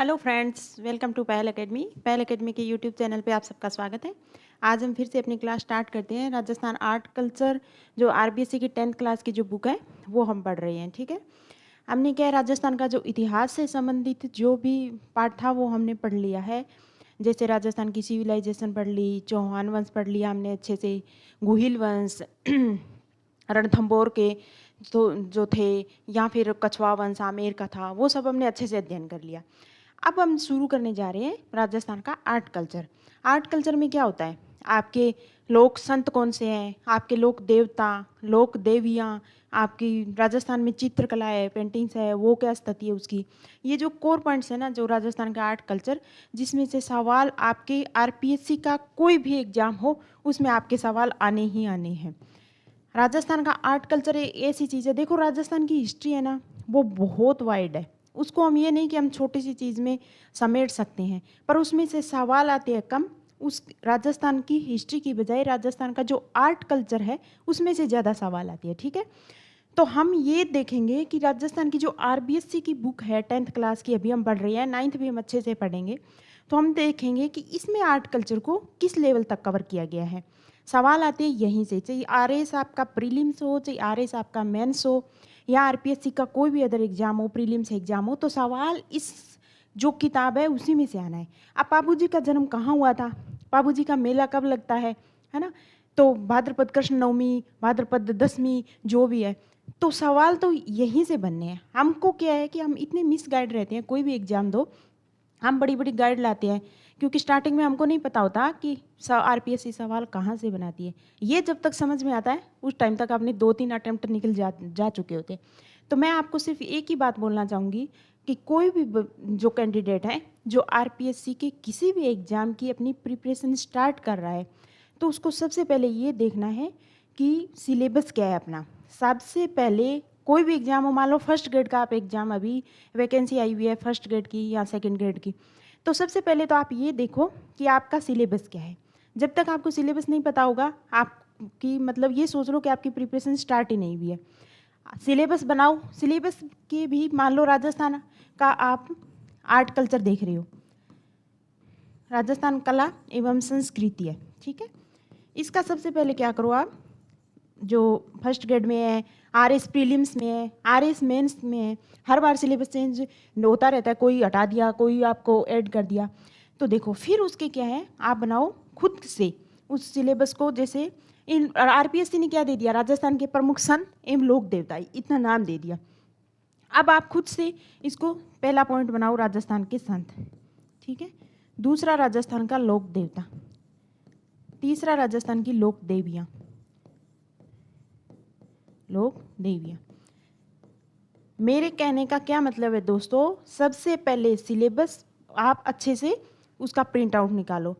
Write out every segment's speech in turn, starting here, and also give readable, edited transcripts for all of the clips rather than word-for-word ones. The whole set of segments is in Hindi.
Hello friends, welcome to Payal academy. Payal academy के यूट्यूब चैनल पे आप सबका स्वागत है। आज हम फिर से अपनी क्लास स्टार्ट करते हैं। राजस्थान आर्ट कल्चर जो आरबीएससी की 10th क्लास की जो बुक है वो हम पढ़ रहे हैं। ठीक है, हमने क्या है, राजस्थान का जो इतिहास से संबंधित जो भी पार्ट था वो हमने पढ़ लिया है। जैसे राजस्थान की सिविलाइजेशन पढ़ ली, चौहान वंश पढ़ लिया हमने अच्छे से, गुहिल वंश रणथंभौर के जो थे, या फिर कछवा वंश आमेर का था, वो सब हमने अच्छे से अध्ययन कर लिया। अब हम शुरू करने जा रहे हैं राजस्थान का आर्ट कल्चर। आर्ट कल्चर में क्या होता है, आपके लोक संत कौन से हैं, आपके लोक देवता, लोक देवियाँ, आपकी राजस्थान में चित्रकला है, पेंटिंग्स है, वो क्या स्थिति है उसकी। ये जो कोर पॉइंट्स है ना, जो राजस्थान का आर्ट कल्चर, जिसमें से सवाल आपके आरपीएससी का कोई भी एग्जाम हो उसमें आपके सवाल आने ही आने हैं। राजस्थान का आर्ट कल्चर एक ऐसी चीज़ है, देखो राजस्थान की हिस्ट्री है ना, वो बहुत वाइड है। उसको हम ये नहीं कि हम छोटी सी चीज़ में समेट सकते हैं, पर उसमें से सवाल आते हैं कम। उस राजस्थान की हिस्ट्री की बजाय राजस्थान का जो आर्ट कल्चर है उसमें से ज़्यादा सवाल आती है। ठीक है, तो हम ये देखेंगे कि राजस्थान की जो आरबीएससी की बुक है 10th क्लास की, अभी हम पढ़ रहे हैं, 9th भी हम अच्छे से पढ़ेंगे। तो हम देखेंगे कि इसमें आर्ट कल्चर को किस लेवल तक कवर किया गया है। सवाल आते हैं यहीं से, चाहे आरएस आपका प्रीलिम्स हो, चाहे आरएस आपका मेंस हो, या आरपीएससी का कोई भी अदर एग्जाम हो, प्रीलिम्स एग्जाम हो, तो सवाल इस जो किताब है उसी में से आना है। अब बाबू जी का जन्म कहाँ हुआ था, बाबू जी का मेला कब लगता है ना, तो भाद्रपद कृष्ण नवमी, भाद्रपद दशमी, जो भी है। तो सवाल तो यहीं से बनने हैं। हमको क्या है कि हम इतने मिस गाइड रहते हैं, कोई भी एग्जाम दो हम बड़ी बड़ी गाइड लाते हैं, क्योंकि स्टार्टिंग में हमको नहीं पता होता कि आरपीएससी सवाल कहाँ से बनाती है। ये जब तक समझ में आता है उस टाइम तक आपने 2-3 अटेम्प्ट निकल जा चुके होते। तो मैं आपको सिर्फ एक ही बात बोलना चाहूँगी कि कोई भी जो कैंडिडेट है जो आरपीएससी के किसी भी एग्ज़ाम की अपनी प्रिपरेशन स्टार्ट कर रहा है, तो उसको सबसे पहले ये देखना है कि सिलेबस क्या है अपना। सबसे पहले कोई भी एग्जाम हो, मान लो फर्स्ट ग्रेड का आप एग्जाम, अभी वैकेंसी आई हुई है फर्स्ट ग्रेड की या सेकंड ग्रेड की, तो सबसे पहले तो आप ये देखो कि आपका सिलेबस क्या है। जब तक आपको सिलेबस नहीं पता होगा, आपकी मतलब ये सोच लो कि आपकी प्रिपरेशन स्टार्ट ही नहीं हुई है। सिलेबस बनाओ। सिलेबस के भी मान लो राजस्थान का आप आर्ट कल्चर देख रहे हो, राजस्थान कला एवं संस्कृति है, ठीक है। इसका सबसे पहले क्या करो आप, जो फर्स्ट ग्रेड में है, आरएस प्रीलिम्स में है, आरएस मेंस में है, हर बार सिलेबस चेंज होता रहता है, कोई हटा दिया, कोई आपको ऐड कर दिया। तो देखो फिर उसके क्या है, आप बनाओ खुद से उस सिलेबस को। जैसे इन आरपीएससी ने क्या दे दिया, राजस्थान के प्रमुख संत एवं लोक देवता, इतना नाम दे दिया। अब आप खुद से इसको पहला पॉइंट बनाओ, राजस्थान के संत, ठीक है। दूसरा राजस्थान का लोक देवता, तीसरा राजस्थान की लोक देवियाँ, लोक देवियाँ। मेरे कहने का क्या मतलब है दोस्तों, सबसे पहले सिलेबस आप अच्छे से उसका प्रिंट आउट निकालो,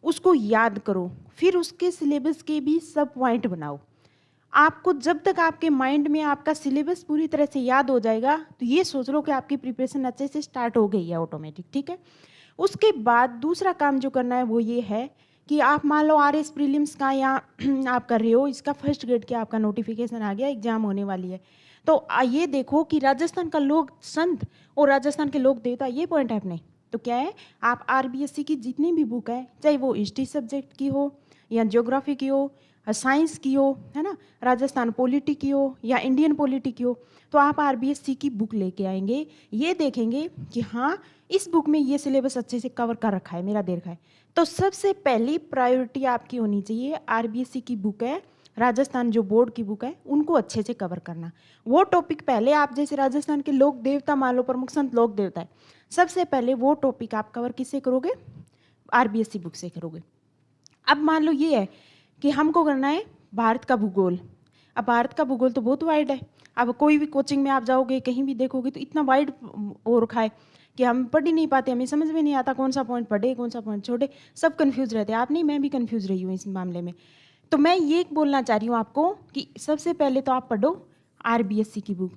उसको याद करो, फिर उसके सिलेबस के भी सब पॉइंट बनाओ। आपको जब तक आपके माइंड में आपका सिलेबस पूरी तरह से याद हो जाएगा, तो ये सोच लो कि आपकी प्रिपरेशन अच्छे से स्टार्ट हो गई है ऑटोमेटिक, ठीक है। उसके बाद दूसरा काम जो करना है वो ये है कि आप मान लो आरएस प्रीलिम्स का या आप कर रहे हो, इसका फर्स्ट ग्रेड के आपका नोटिफिकेशन आ गया, एग्जाम होने वाली है। तो ये देखो कि राजस्थान का लोक संत और राजस्थान के लोक देवता, ये पॉइंट है अपने। तो क्या है, आप आरबीएससी की जितनी भी बुक है, चाहे वो हिस्ट्री सब्जेक्ट की हो या ज्योग्राफी की हो, साइंस की हो, है ना, राजस्थान पॉलिटी की हो या इंडियन पॉलिटी की हो, तो आप आरबीएससी की बुक लेके आएंगे, ये देखेंगे कि हाँ इस बुक में ये सिलेबस अच्छे से कवर कर रखा है, मेरा दे रखा है। तो सबसे पहली प्रायोरिटी आपकी होनी चाहिए, आरबीएससी की बुक है, राजस्थान जो बोर्ड की बुक है, उनको अच्छे से कवर करना। वो टॉपिक पहले आप, जैसे राजस्थान के लोक देवता मान लो प्रमुख संत लोक देवता है, सबसे पहले वो टॉपिक आप कवर किससे करोगे, आरबीएससी बुक से करोगे। अब मान लो ये है कि हमको करना है भारत का भूगोल। अब भारत का भूगोल तो बहुत वाइड है, अब कोई भी कोचिंग में आप जाओगे, कहीं भी देखोगे तो इतना वाइड हो रखा है कि हम पढ़ ही नहीं पाते, हमें समझ में नहीं आता कौन सा पॉइंट पढ़े कौन सा पॉइंट छोड़े, सब कंफ्यूज रहते हैं। आप नहीं, मैं भी कंफ्यूज रही हूँ इस मामले में। तो मैं ये बोलना चाह रही हूँ आपको कि सबसे पहले तो आप पढ़ो आरबीएससी की बुक।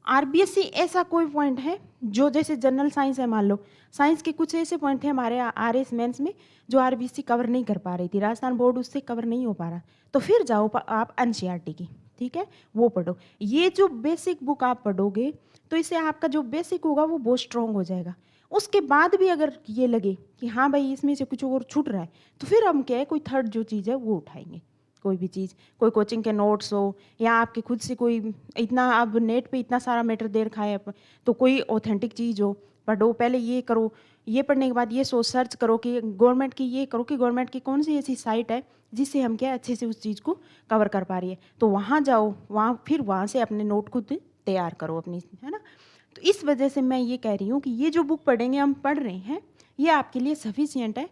आरबीएससी ऐसा कोई पॉइंट है जो, जैसे जनरल साइंस है, मान लो साइंस के कुछ ऐसे पॉइंट थे हमारे आरएस मेंस में जो आरबीएससी कवर नहीं कर पा रही थी, राजस्थान बोर्ड उससे कवर नहीं हो पा रहा, तो फिर जाओ आप एनसीईआरटी की, ठीक है, वो पढ़ो। ये जो बेसिक बुक आप पढ़ोगे तो इससे आपका जो बेसिक होगा वो बहुत स्ट्रॉन्ग हो जाएगा। उसके बाद भी अगर ये लगे कि हाँ भाई इसमें से कुछ और छूट रहा है, तो फिर हम क्या है कोई थर्ड जो चीज़ है वो उठाएंगे। कोई भी चीज़, कोई कोचिंग के नोट्स हो या आपके खुद से कोई इतना अब नेट पे इतना सारा मैटर दे रखा है, तो कोई ऑथेंटिक चीज़ हो पढ़ो, पहले ये करो, ये पढ़ने के बाद ये सर्च करो कि गवर्नमेंट की, ये करो कि गवर्नमेंट की कौन सी ऐसी साइट है जिससे हम क्या अच्छे से उस चीज़ को कवर कर पा रही है, तो वहाँ जाओ, वहाँ फिर वहाँ से अपने नोट खुद तैयार करो अपनी, है ना। तो इस वजह से मैं ये कह रही हूँ कि ये जो बुक पढ़ेंगे, हम पढ़ रहे हैं, ये आपके लिए सफिशियंट है।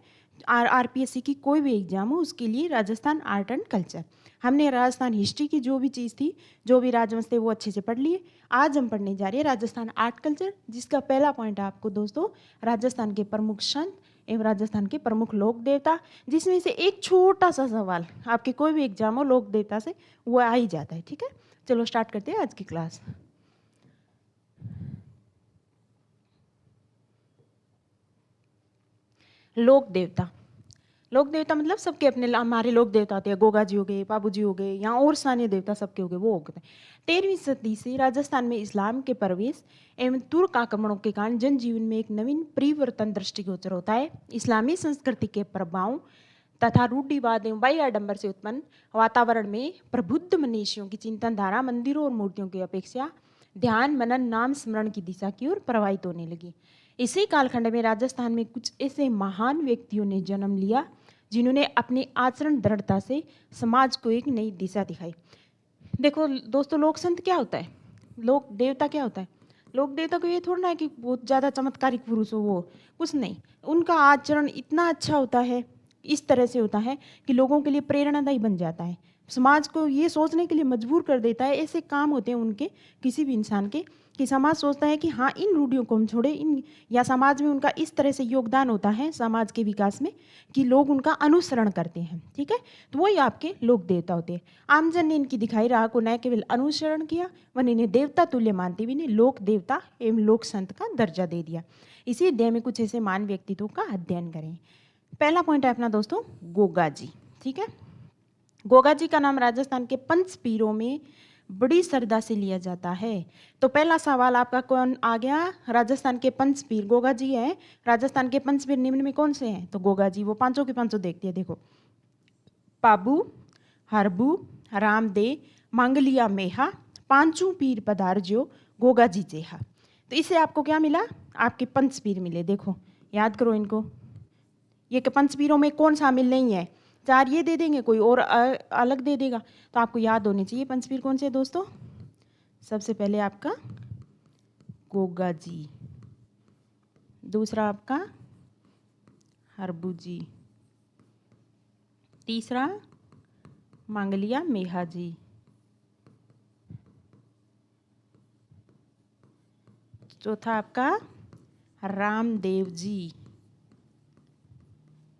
आरपीएससी की कोई भी एग्जाम हो उसके लिए राजस्थान आर्ट एंड कल्चर, हमने राजस्थान हिस्ट्री की जो भी चीज़ थी, जो भी राजवंश थे, वो अच्छे से पढ़ लिए। आज हम पढ़ने जा रहे हैं राजस्थान आर्ट कल्चर, जिसका पहला पॉइंट है आपको दोस्तों राजस्थान के प्रमुख संत एवं राजस्थान के प्रमुख लोक देवता, जिसमें से एक छोटा सा सवाल आपके कोई भी एग्जाम हो लोक देवता से वो आ ही जाता है। ठीक है, चलो स्टार्ट करते हैं आज की क्लास। लोक देवता, लोक देवता मतलब सबके अपने हमारे लोक देवता होते हैं, गोगा जी हो गए, बाबू जी हो गए, या और स्थानीय देवता सबके हो गए, वो हो गए। 13वीं सदी से राजस्थान में इस्लाम के प्रवेश एवं तुर्क आक्रमणों के कारण जनजीवन में एक नवीन परिवर्तन दृष्टिगोचर होता है। इस्लामी संस्कृति के प्रभाव तथा रूढ़िवाद एवं बाह्य आडंबर से उत्पन्न वातावरण में प्रबुद्ध मनीषियों की चिंतन धारा मंदिरों और मूर्तियों की अपेक्षा ध्यान, मनन, नाम स्मरण की दिशा की ओर प्रवाहित होने लगी। इसी कालखंड में राजस्थान में कुछ ऐसे महान व्यक्तियों ने जन्म लिया जिन्होंने अपने आचरण दृढ़ता से समाज को एक नई दिशा दिखाई। देखो दोस्तों, लोक संत क्या होता है, लोक देवता क्या होता है? लोक देवता को ये थोड़ा ना है कि बहुत ज़्यादा चमत्कारिक पुरुष हो, वो कुछ नहीं, उनका आचरण इतना अच्छा होता है, इस तरह से होता है कि लोगों के लिए प्रेरणादायी बन जाता है, समाज को ये सोचने के लिए मजबूर कर देता है। ऐसे काम होते हैं उनके, किसी भी इंसान के, कि समाज सोचता है कि हाँ इन रूढ़ियों को हम छोड़े, इन, या समाज में उनका इस तरह से योगदान होता है समाज के विकास में कि लोग उनका अनुसरण करते हैं। ठीक है, तो वही आपके लोक देवता होते हैं। आमजन ने इनकी दिखाई राह को न केवल अनुसरण किया, वह इन्हें देवता तुल्य मानते हुए इन्हें लोक देवता एवं लोक संत का दर्जा दे दिया। इसी अध्याय में कुछ ऐसे महान व्यक्तित्वों का अध्ययन करें। पहला पॉइंट है अपना दोस्तों गोगा जी। ठीक है, गोगा जी का नाम राजस्थान के पंच पीरों में बड़ी श्रद्धा से लिया जाता है। तो पहला सवाल आपका कौन आ गया? राजस्थान के पंच पीर गोगा जी है। राजस्थान के पंच पीर निम्न में कौन से हैं? तो गोगा जी, वो पांचों के पांचों देखते हैं, देखो, पाबू, हरबू, रामदे, मांगलिया मेहा, पांचों पीर पधारजो गोगा जी जेहा। तो इससे आपको क्या मिला? आपके पंच पीर मिले। देखो याद करो इनको, ये पंच पीरों में कौन शामिल नहीं है? चार ये दे देंगे, कोई और अलग दे देगा, तो आपको याद होनी चाहिए पंचपीर कौन से दोस्तों। सबसे पहले आपका गोगा जी, दूसरा आपका हरबू जी, तीसरा मांगलिया मेहा जी, चौथा आपका रामदेव जी,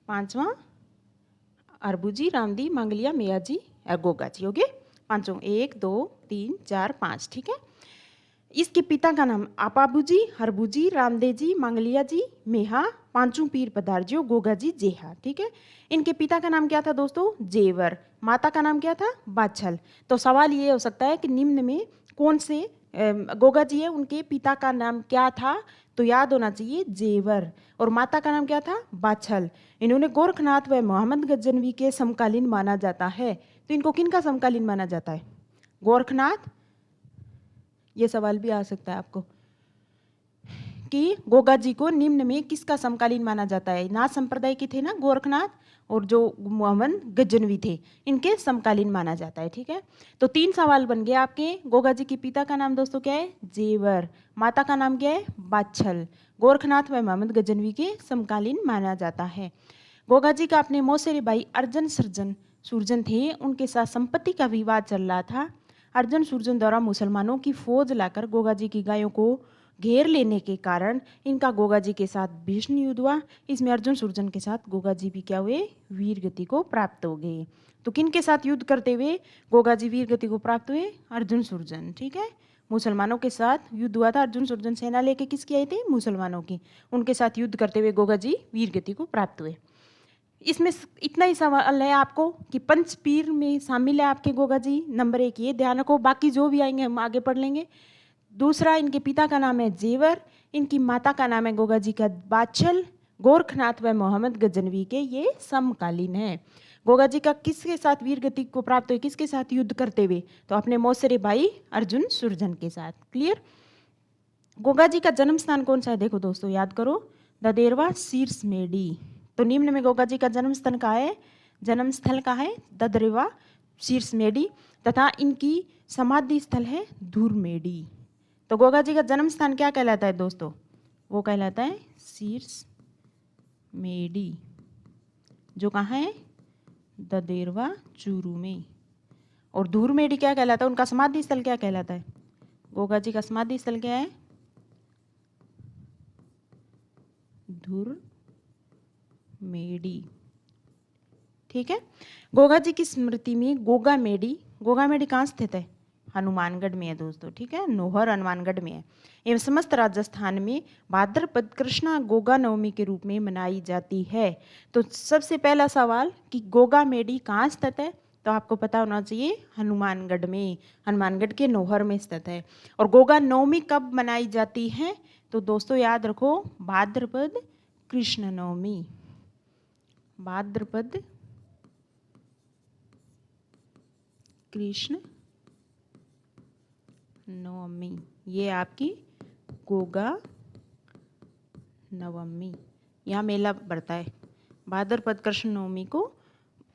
पांचवा अरबू जी, रामदी, मांगलिया, मेया जी और गोगा जी। ओके, पांचों, 1 2 3 4 5। ठीक है, इसके पिता का नाम आपाबू जी, हरबू जी, रामदेव जी, मांगलिया जी, मेहा, पांचों पीर पधारजियो गोगा जी जेहा। ठीक है, इनके पिता का नाम क्या था दोस्तों? जेवर। माता का नाम क्या था? बाछल। तो सवाल ये हो सकता है कि निम्न में कौन से गोगा जी है, उनके पिता का नाम क्या था? तो याद होना चाहिए जेवर, और माता का नाम क्या था? बाछल। इन्होंने गोरखनाथ व मोहम्मद गजनवी के समकालीन माना जाता है। तो इनको किन का समकालीन माना जाता है? गोरखनाथ, ये सवाल भी आ सकता है आपको कि गोगा जी को निम्न में किसका समकालीन माना जाता है? नाथ संप्रदाय के थे ना गोरखनाथ, और जो मोहम्मद गजनवी थे, इनके समकालीन माना जाता है। ठीक है, तो 3 सवाल बन गए आपके। गोगा जी के पिता का नाम दोस्तों क्या है? जेवर। माता का नाम क्या है? बाछल। गोरखनाथ व मोहम्मद गजनवी के समकालीन माना जाता है। गोगा जी का अपने मौसेरे भाई अर्जन सुरजन थे, उनके साथ संपत्ति का विवाद चल रहा था। अर्जन सुरजन द्वारा मुसलमानों की फौज लाकर गोगा जी की गायों को घेर लेने के कारण इनका गोगा जी के साथ भीषण युद्ध हुआ। इसमें अर्जुन सुरजन के साथ गोगा जी भी क्या हुए? वीर गति को प्राप्त हो गए। तो किन के साथ युद्ध करते हुए गोगा जी वीर गति को प्राप्त हुए? अर्जुन सुरजन। ठीक है, मुसलमानों के साथ युद्ध हुआ था। अर्जुन सुरजन सेना लेके किसकी आई थी? मुसलमानों की। उनके साथ युद्ध करते हुए गोगा जी वीर गति को प्राप्त हुए। इसमें इतना ही सवाल है आपको कि पंचपीर में शामिल है आपके गोगा जी। नंबर 1 ये ध्यान रखो, बाकी जो भी आएंगे हम आगे पढ़ लेंगे। दूसरा, इनके पिता का नाम है जेवर। इनकी माता का नाम है गोगा जी का बाचल। गोरखनाथ व मोहम्मद गजनवी के ये समकालीन है। गोगा जी का किसके साथ वीर गति को प्राप्त हुई, किसके साथ युद्ध करते हुए, तो अपने मौसेरे भाई अर्जुन सुरजन के साथ। क्लियर। गोगा जी का जन्म स्थान कौन सा है, देखो दोस्तों याद करो, ददेरवा शीर्ष मेडी। तो निम्न में गोगा जी का जन्म स्थल का है, जन्म स्थल का है ददरेवा शीर्ष मेडी, तथा इनकी समाधि स्थल है धूरमेडी। तो गोगा जी का जन्म स्थान क्या कहलाता है दोस्तों, वो कहलाता है शीर्ष मेडी, जो कहाँ है, ददेरवा चूरू में। और धूरमेडी क्या कहलाता है, उनका समाधि स्थल क्या कहलाता है, गोगा जी का समाधि स्थल क्या है, धूरमेडी। ठीक है। गोगा जी की स्मृति में गोगा मेडी कहाँ स्थित है, हनुमानगढ़ में है दोस्तों। ठीक है, नोहर हनुमानगढ़ में है। एवं समस्त राजस्थान में भाद्रपद कृष्णा गोगा नवमी के रूप में मनाई जाती है। तो सबसे पहला सवाल कि गोगा मेडी कहाँ स्थित है, तो आपको पता होना चाहिए हनुमानगढ़ में, हनुमानगढ़ के नोहर में स्थित है। और गोगा नवमी कब मनाई जाती है, तो दोस्तों याद रखो भाद्रपद कृष्ण नवमी, भाद्रपद कृष्ण नवमी, ये आपकी गोगा नवमी, यहाँ मेला बढ़ता है। भाद्रपद कृष्ण नवमी को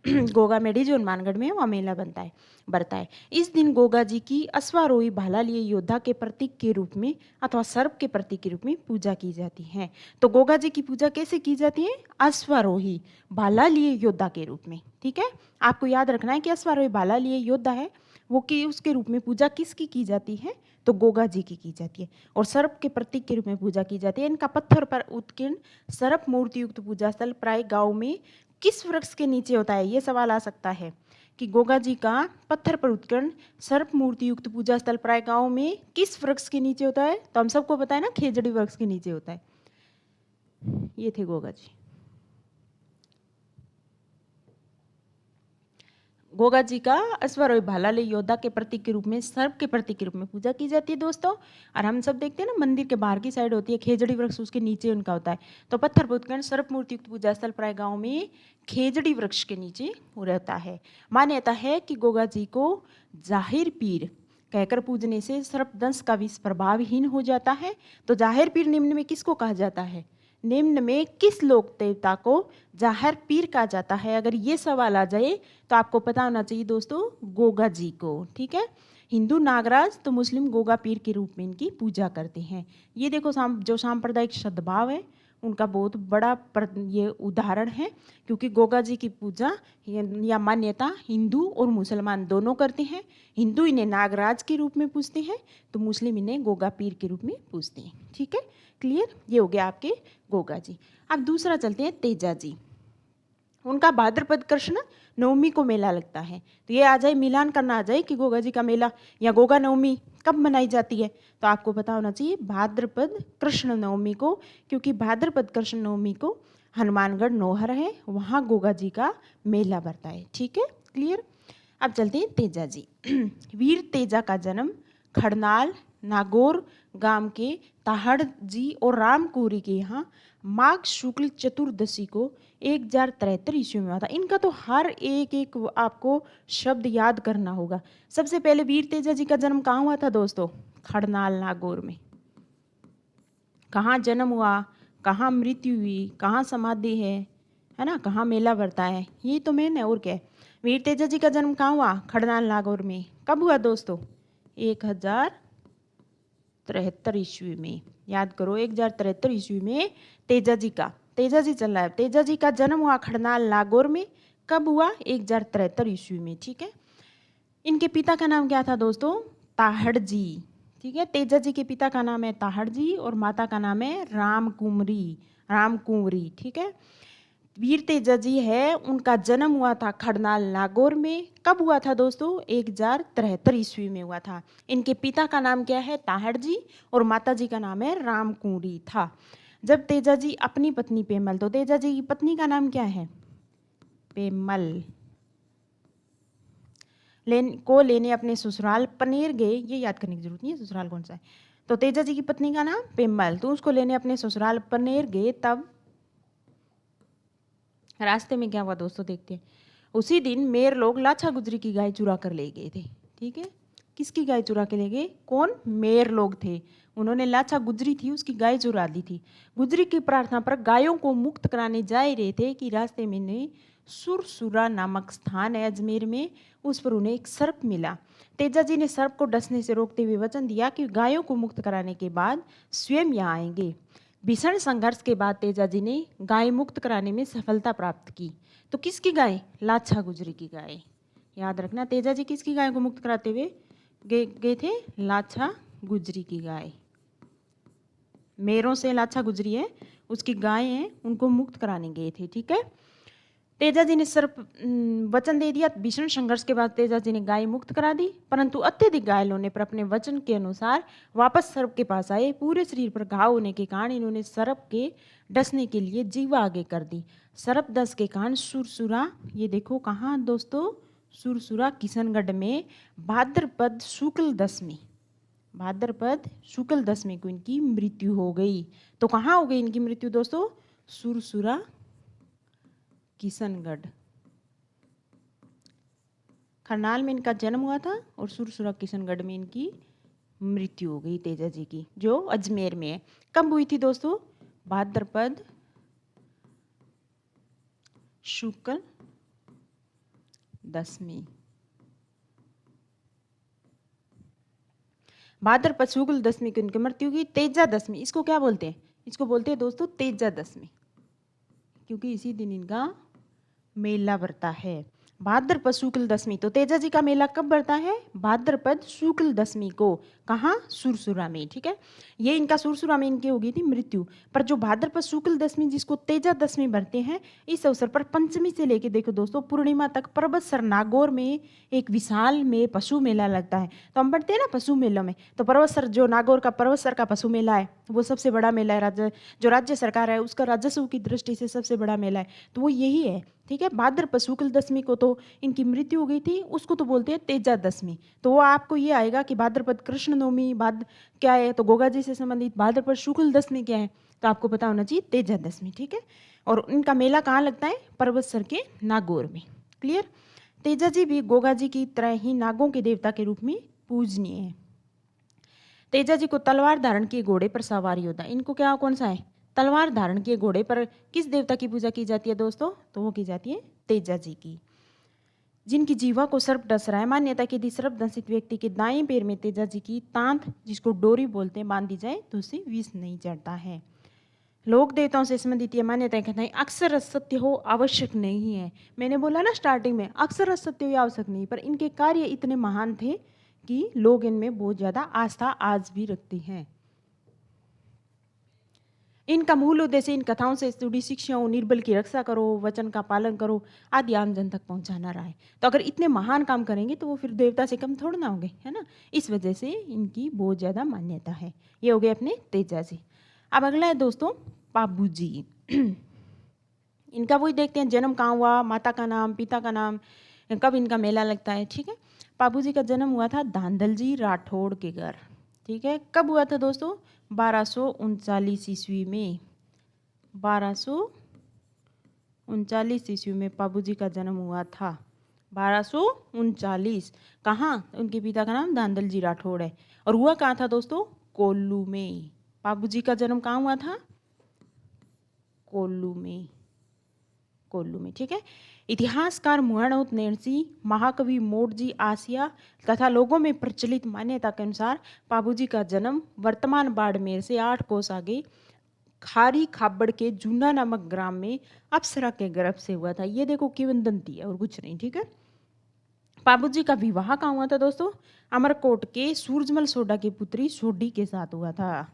गोगा मेडी जो हनुमानगढ़ में है वहाँ मेला बढ़ता है। इस दिन गोगा जी की अश्वारोही भाला लिए योद्धा के प्रतीक के रूप में अथवा सर्प के प्रतीक के रूप में पूजा की जाती है। तो गोगा जी की पूजा कैसे की जाती है, अश्वारोही भाला लिए योद्धा के रूप में। ठीक है, आपको याद रखना है कि अश्वारोही भाला लिए योद्धा है वो कि उसके रूप में पूजा किसकी की जाती है, तो गोगा जी की जाती है। और सर्प के प्रतीक के रूप में पूजा की जाती है। इनका पत्थर पर उत्कीर्ण सर्प मूर्ति युक्त पूजा स्थल प्राय गांव में किस वृक्ष के नीचे होता है, ये सवाल आ सकता है कि गोगा जी का पत्थर पर उत्कीर्ण सर्प मूर्ति युक्त पूजा स्थल प्राय गांव में किस वृक्ष के नीचे होता है, तो हम सबको पता है ना, खेजड़ी वृक्ष के नीचे होता है। ये थे गोगा जी। गोगा जी का अश्वारोही भाला ले योद्धा के प्रतीक के रूप में, सर्प के प्रतीक के रूप में पूजा की जाती है दोस्तों। और हम सब देखते हैं ना, मंदिर के बाहर की साइड होती है खेजड़ी वृक्ष, उसके नीचे उनका होता है। तो पत्थर पर उत्कीर्ण सर्प मूर्ति युक्त पूजा स्थल प्राय गांव में खेजड़ी वृक्ष के नीचे रहता है। मान्यता है कि गोगा जी को जाहिर पीर कहकर पूजने से सर्पदंश का विष प्रभावहीन हो जाता है। तो जाहिर पीर निम्न में किसको कहा जाता है, निम्न में किस लोक देवता को जाहिर पीर कहा जाता है, अगर ये सवाल आ जाए तो आपको पता होना चाहिए दोस्तों गोगा जी को। ठीक है, हिंदू नागराज तो मुस्लिम गोगा पीर के रूप में इनकी पूजा करते हैं। ये देखो जो सांप्रदायिक सद्भाव है उनका बहुत बड़ा ये उदाहरण है, क्योंकि गोगा जी की पूजा या मान्यता हिंदू और मुसलमान दोनों करते हैं। हिंदू इन्हें नागराज के रूप में पूजते हैं, तो मुस्लिम इन्हें गोगा पीर के रूप में पूजते हैं। ठीक है, क्लियर, ये हो गया आपके गोगा जी। अब दूसरा चलते हैं तेजा जी। उनका भाद्रपद कृष्ण नवमी को मेला लगता है। तो ये आ जाए, मिलान करना आ जाए कि गोगा जी का मेला या गोगा नवमी कब मनाई जाती है, तो आपको पता होना चाहिए भाद्रपद कृष्ण नवमी को, क्योंकि भाद्रपद कृष्ण नवमी को हनुमानगढ़ नौहर है, वहाँ गोगा जी का मेला बढ़ता है। ठीक है, क्लियर। अब चलते हैं तेजा जी। वीर तेजा का जन्म खड़नाल नागौर गांव के ताहड़ जी और रामकुरी के यहाँ माघ शुक्ल चतुर्दशी को 1073 ईस्वी में हुआ था। इनका तो हर एक आपको शब्द याद करना होगा। सबसे पहले वीर तेजा जी का जन्म कहाँ हुआ था दोस्तों, खड़नाल नागौर में। कहाँ जन्म हुआ, कहाँ मृत्यु हुई, कहाँ समाधि है ना, कहाँ मेला बढ़ता है, ये तो मेन है और क्या है। वीर तेजा जी का जन्म कहाँ हुआ, खड़नाल नागौर में। कब हुआ दोस्तों, 1073 ईस्वी में। याद करो 1073 ईस्वी में तेजा जी चल रहा है, तेजा जी का जन्म हुआ खड़नाल नागौर में। कब हुआ, 1073 ईस्वी में। ठीक है, इनके पिता का नाम क्या था दोस्तों, ताहड़ जी। ठीक है, तेजा जी के पिता का नाम है ताहड़ जी और माता का नाम है रामकुंवरी। ठीक है, वीर तेजा जी है, उनका जन्म हुआ था खड़नाल नागौर में। कब हुआ था दोस्तों, 1073 ईस्वी में हुआ था। इनके पिता का नाम क्या है, ताहड़ जी, और माता जी का नाम है रामकुंवरी था। जब तेजा जी अपनी पत्नी पेमल, तो तेजा जी की पत्नी का नाम क्या है, पेमल, लेने अपने ससुराल पनेर गए। ये याद करने की जरूरत नहीं है ससुराल कौन सा है। तो तेजा जी की पत्नी का नाम पेम्बल। तो उसको लेने अपने ससुराल पनेर गए। तब रास्ते में क्या हुआ दोस्तों, देखते हैं। उसी दिन मेर लोग लाछा गुजरी की गाय चुरा कर ले गए थे। ठीक है, किसकी गाय चुरा के ले गए? कौन? मेर लोग थे। उन्होंने लाछा गुजरी थी उसकी गाय चुरा ली थी। गुजरी की प्रार्थना पर गायों को मुक्त कराने जा ही रहे थे कि रास्ते में ने सुरसुरा नामक स्थान है अजमेर में, उस पर उन्हें एक सर्प मिला। तेजा जी ने सर्प को डसने से रोकते हुए वचन दिया कि गायों को मुक्त कराने के बाद स्वयं यहाँ आएंगे। भीषण संघर्ष के बाद तेजा जी ने गाय मुक्त कराने में सफलता प्राप्त की। तो किसकी गाय? लाछा गुजरी की गाय। याद रखना, तेजा जी किसकी गाय को मुक्त कराते हुए गए थे? लाछा गुजरी की गाय। मेरों से लाछा गुजरी है, उसकी गाय है, उनको मुक्त कराने गए थे। ठीक है, तेजा जी ने सर्प वचन दे दिया। भीषण संघर्ष के बाद तेजा जी ने गाय मुक्त करा दी, परंतु अत्यधिक घायल होने पर अपने वचन के अनुसार वापस सर्प के पास आए। पूरे शरीर पर घाव होने के कारण इन्होंने सर्प के डसने के लिए जीवा आगे कर दी। सर्प डस के कारण सुरसुरा, ये देखो कहाँ दोस्तों, सुरसुरा किशनगढ़ में भाद्रपद शुक्ल दशमी, भाद्रपद शुक्ल दशमी को इनकी मृत्यु हो गई। तो कहाँ हो गई इनकी मृत्यु दोस्तों? सुरसुरा किशनगढ़, करनाल में इनका जन्म हुआ था और सुरसुरा किशनगढ़ में इनकी मृत्यु हो गई तेजा जी की, जो अजमेर में है। कब हुई थी दोस्तों? भाद्रपद शुक्ल दशमी। भाद्रपद शुक्ल दशमी को इनकी मृत्यु हुई। तेजा दशमी, इसको क्या बोलते हैं? इसको बोलते हैं दोस्तों तेजा दशमी, क्योंकि इसी दिन इनका मेला बढ़ता है, भाद्रपद शुक्ल दशमी। तो तेजा जी का मेला कब बढ़ता है? भाद्रपद शुक्ल दशमी को। कहाँ? सुरसुरा में। ठीक है, ये इनका सुरसुरा में इनकी हो गई थी मृत्यु। पर जो भाद्रपद शुक्ल दशमी जिसको तेजा दशमी बढ़ते हैं, इस अवसर पर पंचमी से लेके देखो दोस्तों पूर्णिमा तक पर्वतसर नागौर में एक विशाल में पशु मेला लगता है। तो हम बढ़ते हैं ना पशु मेलों में, तो पर्वतसर जो नागौर का पर्वतसर का पशु मेला है वो सबसे बड़ा मेला है। जो राज्य सरकार है उसका राजस्व की दृष्टि से सबसे बड़ा मेला है, तो वो यही है। ठीक है, भाद्रपद शुक्ल दशमी को तो इनकी मृत्यु हो गई थी, उसको तो बोलते हैं तेजा दशमी। तो वो आपको ये आएगा कि भाद्रपद कृष्ण नवमी क्या है, तो गोगा जी से संबंधित। भाद्रपद शुक्ल दशमी क्या है, तो आपको पता होना चाहिए तेजा दशमी। ठीक है, और इनका मेला कहाँ लगता है? पर्वतसर के नागौर में। क्लियर? तेजा जी भी गोगा जी की तरह ही नागों के देवता के रूप में पूजनीय है। तेजा जी को तलवार धारण किए घोड़े पर सवारी होता है। इनको क्या कौन सा है? तलवार धारण किए घोड़े पर किस देवता की पूजा की जाती है दोस्तों? तो वो की जाती है तेजा जी की, जिनकी जीवा को सर्प डस रहा है। मान्यता कि यदि सर्प दंशित व्यक्ति के दाएं पैर में तेजा जी की तांत, जिसको डोरी बोलते हैं, बांध दी जाए तो उसे विष नहीं चढ़ता है। लोक देवताओं से संबंधित ये मान्यताएं कहते हैं अक्सर असत्य हो आवश्यक नहीं है। मैंने बोला ना स्टार्टिंग में, अक्सर असत्य हो आवश्यक नहीं, पर इनके कार्य इतने महान थे कि लोग इनमें बहुत ज्यादा आस्था आज भी रखते हैं। इनका मूल उद्देश्य इन कथाओं से जुड़ी शिक्षाओं, निर्बल की रक्षा करो, वचन का पालन करो आदि आम जन तक पहुंचाना रहा है। तो अगर इतने महान काम करेंगे तो वो फिर देवता से कम थोड़ा ना होंगे, है ना। इस वजह से इनकी बहुत ज़्यादा मान्यता है। ये हो गए अपने तेजा जी। अब अगला है दोस्तों पाबू जी। इनका वही देखते हैं, जन्म कहाँ हुआ, माता का नाम, पिता का नाम, कब इनका मेला लगता है। ठीक है, पाबू जी का जन्म हुआ था धांधल जी राठौड़ के घर। ठीक है, कब हुआ था दोस्तों? 1239 ईस्वी में। 1239 ईस्वी में पाबू जी का जन्म हुआ था। 1239। कहाँ? उनके पिता का नाम धांधल जी राठौड़ है। और हुआ कहाँ था दोस्तों? कोल्लू में। पाबू जी का जन्म कहाँ हुआ था? कोल्लू में। कोल्लू में। ठीक है, इतिहासकार मुहाणोत नैणसी, महाकवि मोटजी आसिया तथा लोगों में प्रचलित मान्यता के अनुसार पाबूजी का जन्म वर्तमान बाड़मेर से 8 कोस आगे खारी खाबड़ के जूना नामक ग्राम में अप्सरा के गर्भ से हुआ था। ये देखो किंवदंती है और कुछ नहीं। ठीक है, पाबूजी का विवाह कहाँ हुआ था दोस्तों? अमरकोट के सूरजमल सोडा की पुत्री सोडी के साथ हुआ था।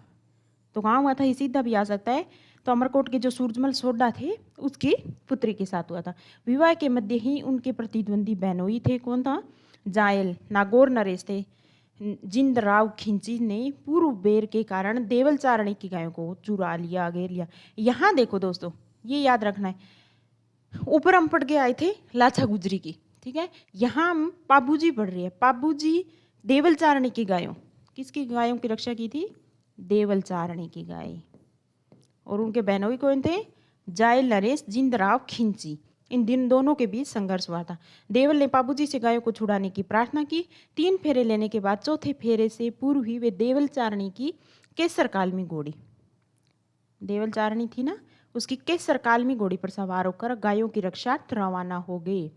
तो कहाँ हुआ था? ये सीधा भी आ सकता है। तो अमरकोट के जो सूरजमल सोडा थे उसकी पुत्री के साथ हुआ था। विवाह के मध्य ही उनके प्रतिद्वंदी बहनोई थे। कौन था? जायल नागौर नरेश थे। जिंदराव खिंची ने पूर्व बेर के कारण देवल चारणी की गायों को चुरा लिया, घेर लिया। यहाँ देखो दोस्तों, ये याद रखना है, ऊपर हम पढ़ के आए थे लाछा गुजरी की। ठीक है, यहाँ हम पाबूजी पढ़ रही है। पाबूजी देवल चारणी की गायों, किसकी गायों की रक्षा की थी? देवलचारणी की गाय। और उनके बहनोई कौन थे? जायल नरेश, जिंदराव खिंची। इन दोनों के बीच संघर्ष हुआ था। देवल ने बाबूजी से गायों को छुड़ाने की प्रार्थना की। 3 फेरे लेने के बाद चौथे फेरे से पूर्व ही वे देवलचारणी की केसर कालमी घोड़ी, देवलचारणी थी ना, उसकी केसर कालमी घोड़ी पर सवार होकर गायों की रक्षार्थ रवाना हो गए।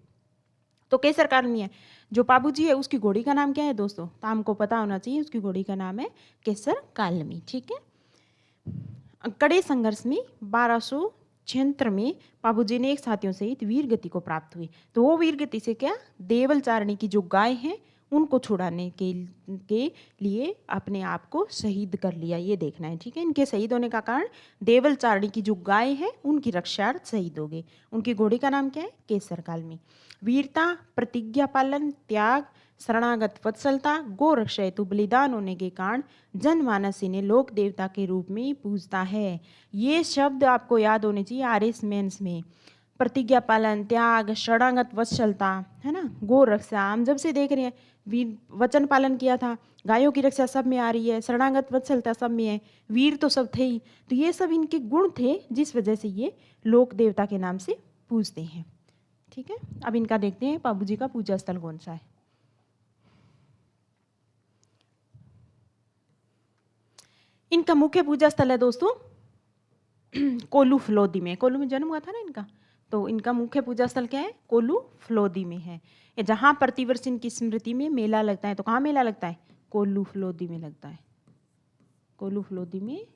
तो केसर कालमी है जो बाबूजी है, उसकी घोड़ी का नाम क्या है दोस्तों? तो हमको पता होना चाहिए, उसकी घोड़ी का नाम है केसर कालमी। ठीक है। कड़े संघर्ष में 1276 में बाबूजी ने एक साथियों सहित वीर गति को प्राप्त हुई। तो वो वीर गति से क्या? देवलचारणी की जो गाय हैं उनको छुड़ाने के लिए अपने आप को शहीद कर लिया, ये देखना है। ठीक है। इनके शहीद होने का कारण देवलचारणी की जो गाय है उनकी रक्षार्थ शहीद हो गई। उनकी घोड़ी का नाम क्या है? केसर कालमी। वीरता, प्रतिज्ञा पालन, त्याग, शरणागत वत्सलता, गो रक्षा हेतु बलिदान होने के कारण जनमानस इन्हें लोक देवता के रूप में पूजता है। ये शब्द आपको याद होने चाहिए आरएस मेंस में। प्रतिज्ञा पालन, त्याग, शरणागत वत्सलता, है ना, गो रक्षा, हम जब से देख रहे हैं वीर वचन पालन किया था, गायों की रक्षा सब में आ रही है, शरणागत वत्सलता सब में है, वीर तो सब थे ही। तो ये सब इनके गुण थे जिस वजह से ये लोक देवता के नाम से पूजते हैं। ठीक है। अब इनका देखते हैं बाबूजी का पूजा स्थल कौन सा है। इनका मुख्य पूजा स्थल है दोस्तों कोल्लू फलोदी में। कोल्लू में जन्म हुआ था ना इनका, तो इनका मुख्य पूजा स्थल क्या है? कोल्लू फलोदी में है, जहाँ प्रतिवर्ष इनकी स्मृति में मेला लगता है। तो कहाँ मेला लगता है? कोल्लू फलोदी में लगता है। कोल्लू फलोदी में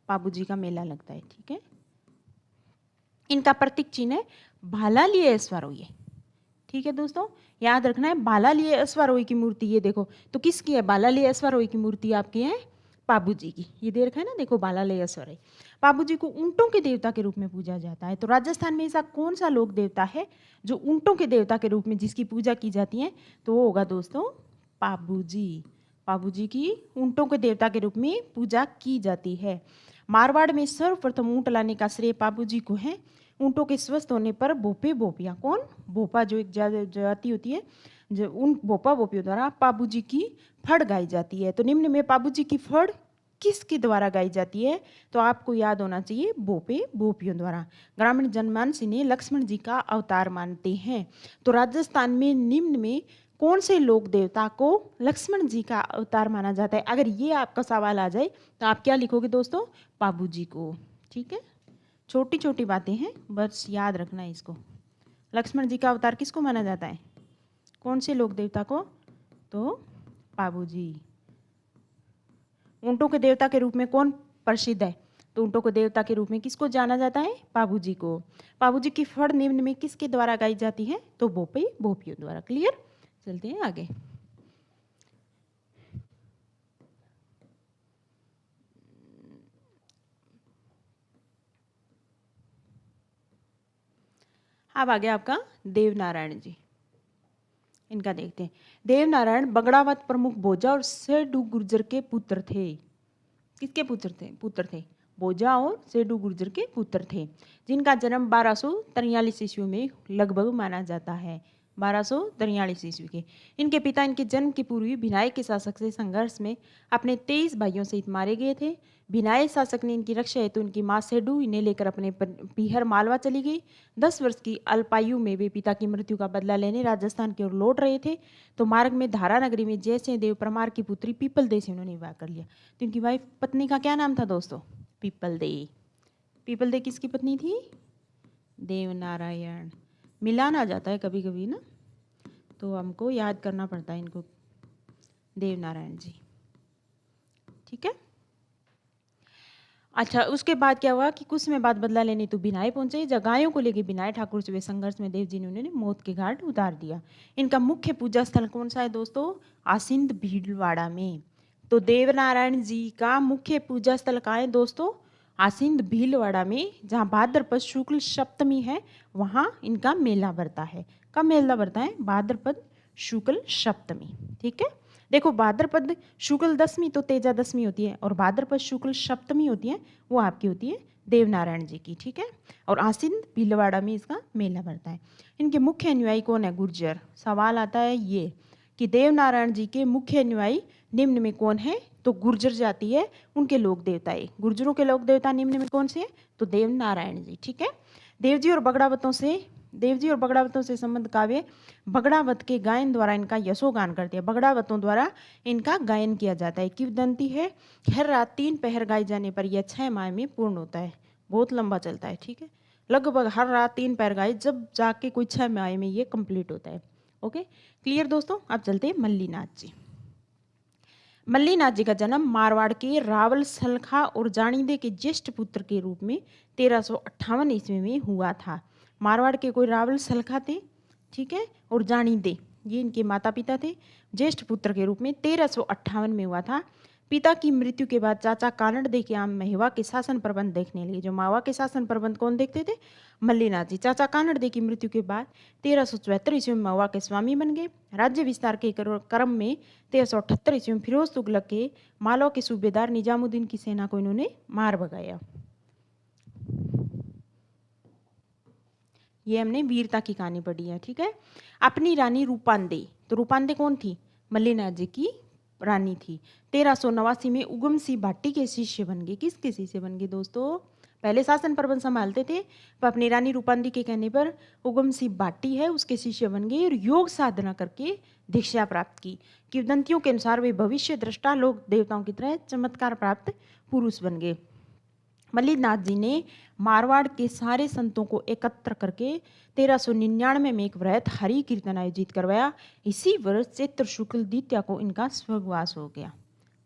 बाबूजी का मेला लगता है। ठीक है। इनका प्रतीक चिन्ह है भाला लिए अश्वारोही है। ठीक है दोस्तों, याद रखना है भाला लिए अश्वारोही की मूर्ति, ये देखो तो किसकी है? भाला लिए अश्वारोही की मूर्ति आपकी है बाबूजी की। ये दे रखा है ना, देखो भाला लिए अश्वारोही। बाबूजी को ऊंटों के देवता के रूप में पूजा जाता है। तो राजस्थान में ऐसा कौन सा लोक देवता है जो ऊंटों के देवता के रूप में जिसकी पूजा की जाती है? तो वो होगा दोस्तों बाबूजी। बाबूजी की ऊंटों के देवता के रूप में पूजा की जाती है। मारवाड़ में सर्वप्रथम ऊंट लाने का श्रेय बाबूजी को है। ऊंटों के स्वस्थ होने पर भोपे भोपियाँ, कौन? भोपा जो एक जाति होती है, जो उन भोपा भोपियों द्वारा बाबूजी की फड़ गाई जाती है। तो निम्न में बाबूजी की फड़ किसके द्वारा गाई जाती है? तो आपको याद होना चाहिए भोपे भोपियों द्वारा। ग्रामीण जनमानस इन्हें लक्ष्मण जी का अवतार मानते हैं। तो राजस्थान में निम्न में कौन से लोक देवता को लक्ष्मण जी का अवतार माना जाता है? अगर ये आपका सवाल आ जाए तो आप क्या लिखोगे दोस्तों? बाबूजी को। ठीक है। छोटी छोटी बातें हैं, बस याद रखना है इसको। लक्ष्मण जी का अवतार किसको माना जाता है? कौन से लोक देवता को? तो बाबूजी। ऊंटों के देवता के रूप में कौन प्रसिद्ध है? तो ऊंटों को देवता के रूप में किसको जाना जाता है? बाबूजी को। बाबूजी की फड़ निम्न में किसके द्वारा गाई जाती है? तो भोपे भोपियों द्वारा। क्लियर? चलते हैं आगे। अब आ गया आपका देवनारायण जी। इनका देखते हैं। देवनारायण बगड़ावत प्रमुख भोजा और सेडू गुर्जर के पुत्र थे। किसके पुत्र थे? भोजा और सेडू गुर्जर के पुत्र थे, जिनका जन्म 1243 ईस्वी में लगभग माना जाता है। 1243 ईस्वी के। इनके पिता इनके जन्म के पूर्व ही भिनाई के शासक से संघर्ष में अपने 23 भाइयों सहित मारे गए थे। भिनाई शासक ने इनकी रक्षा हेतु इनकी माँ सेडू इन्हें लेकर अपने पीहर मालवा चली गई। 10 वर्ष की अल्पायु में वे पिता की मृत्यु का बदला लेने राजस्थान की ओर लौट रहे थे। तो मार्ग में धारा नगरी में जयसिंह देव परमार की पुत्री पीपल दे से उन्होंने विवाह कर लिया। तो इनकी वाइफ पत्नी का क्या नाम था दोस्तों? People they. पीपल दे किसकी पत्नी थी? देवनारायण। मिलान आ जाता है कभी कभी ना, तो हमको याद करना पड़ता है इनको। देवनारायण जी। ठीक है। अच्छा, उसके बाद क्या हुआ कि कुछ समय बाद बदला लेने तो बिनाई पहुंचे। जगायों को लेकर बिनाई ठाकुर से वे संघर्ष में देव जी ने उन्हें मौत के घाट उतार दिया। इनका मुख्य पूजा स्थल कौन सा है दोस्तों? आसिंद भीलवाड़ा में। तो देवनारायण जी का मुख्य पूजा स्थल कहाँ है दोस्तों? आसिंद भीलवाड़ा में, जहाँ भाद्रपद शुक्ल सप्तमी है वहाँ इनका मेला भरता है। कब मेला भरता है? भाद्रपद शुक्ल सप्तमी। ठीक है। देखो भाद्रपद शुक्ल दशमी तो तेजा दशमी होती है, और भाद्रपद शुक्ल सप्तमी होती है वो आपकी होती है देवनारायण जी की। ठीक है। और आसिंद भीलवाड़ा में इसका मेला भरता है। इनके मुख्य अनुयायी कौन है? गुर्जर। सवाल आता है ये कि देवनारायण जी के मुख्य अनुयायी निम्न में कौन है? तो गुर्जर जाति है उनके लोक देवता है। गुर्जरों के लोक देवता निम्न में कौन से हैं? तो देव नारायण जी। ठीक है। देवजी और बगड़ावतों से संबंध काव्य बगड़ावत के गायन द्वारा इनका यशोगान करते हैं। बगड़ावतों द्वारा इनका गायन किया जाता है। किंवदंती है हर रात 3 पहर गाए जाने पर यह 6 माह में पूर्ण होता है। बहुत लंबा चलता है। ठीक है। लगभग हर रात 3 पहर गाए जब जाके कोई 6 माह में ये कंप्लीट होता है। ओके, क्लियर दोस्तों। अब चलते हैं मल्लीनाथ जी। मल्लीनाथ जी का जन्म मारवाड़ के रावल सलखा और जानीदे के ज्येष्ठ पुत्र के रूप में 1358 ईस्वी में हुआ था। मारवाड़ के कोई रावल सलखा थे, ठीक है, और जानीदे ये इनके माता पिता थे। ज्येष्ठ पुत्र के रूप में 1358 में हुआ था। पिता की मृत्यु के बाद चाचा कानड़ दे के आम मेवा के शासन प्रबंध देखने लगे। जो मावा के शासन प्रबंध कौन देखते थे? मल्लीनाथ जी। चाचा कानड़ दे की मृत्यु के बाद 1374 ईस्वी में मवा के स्वामी बन गए। राज्य विस्तार के क्रम में 1378 ईस्वी में फिरोज तुगलक के मालवा के सूबेदार निजामुद्दीन की सेना को इन्होंने मार भगाया। ये हमने वीरता की कहानी पढ़ी है। ठीक है। अपनी रानी रूपांदे, तो रूपांदे कौन थी? मल्लीनाथ जी की रानी थी। 1389 में उगम सिंह भाटी के शिष्य बन गए। किसके शिष्य बन गए दोस्तों? पहले शासन प्रबंध संभालते थे, पर अपनी रानी रूपांदी के कहने पर उगम सिंह भाटी है उसके शिष्य बन गए और योग साधना करके दीक्षा प्राप्त की। किंवदंतियों के अनुसार वे भविष्य दृष्टा लोक देवताओं की तरह चमत्कार प्राप्त पुरुष बन गए। मल्लीनाथ जी ने मारवाड़ के सारे संतों को एकत्र करके 1399 में एक वृहत हरि कीर्तन आयोजित करवाया। इसी वर्ष चैत्र शुक्ल द्वितीया को इनका स्वर्गवास हो गया।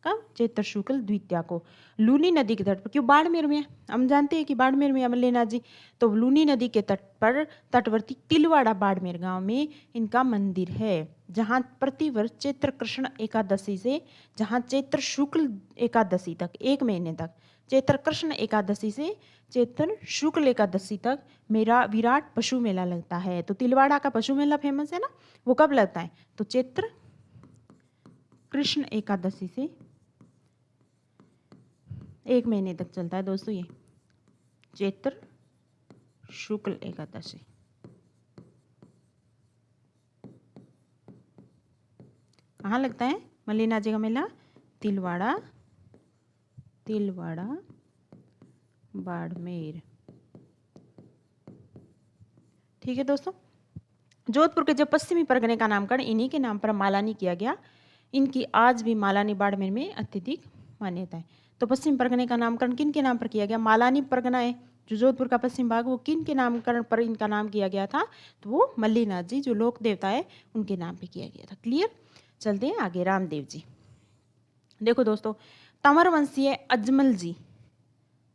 कब? चैत्र शुक्ल द्वितीया को। लूनी नदी के तट पर, क्यों बाड़मेर में, हम जानते हैं कि बाड़मेर में मल्लीनाथ जी, तो लूनी नदी के तट पर तटवर्ती तिलवाड़ा बाड़मेर गांव में इनका मंदिर है, जहां प्रतिवर्ष चैत्र कृष्ण एकादशी से जहां चैत्र शुक्ल एकादशी तक, 1 महीने तक, चैत्र कृष्ण एकादशी से चैत्र शुक्ल एकादशी तक मेरा विराट पशु मेला लगता है। तो तिलवाड़ा का पशु मेला फेमस है ना, वो कब लगता है? तो चैत्र कृष्ण एकादशी से 1 महीने तक चलता है दोस्तों ये चैत्र शुक्ल एकादशी। कहाँ लगता है मल्लीनाथ जी का मेला? तिलवाड़ा बाड़मेर। ठीक है दोस्तों। जोधपुर के जो पश्चिमी परगने का नामकरण इन्हीं के नाम पर मालानी किया गया। इनकी आज भी मालानी बाड़मेर में अत्यधिक मान्यता है। तो पश्चिम परगने का नामकरण किन के नाम पर किया गया? मालानी परगना है जो जोधपुर का पश्चिम भाग, वो किन के नामकरण पर इनका नाम किया गया था? तो वो मल्लीनाथ जी जो लोक देवता है उनके नाम पे किया गया था। क्लियर। चलते हैं आगे। रामदेव जी। देखो दोस्तों, तंवर वंशीय अजमल जी,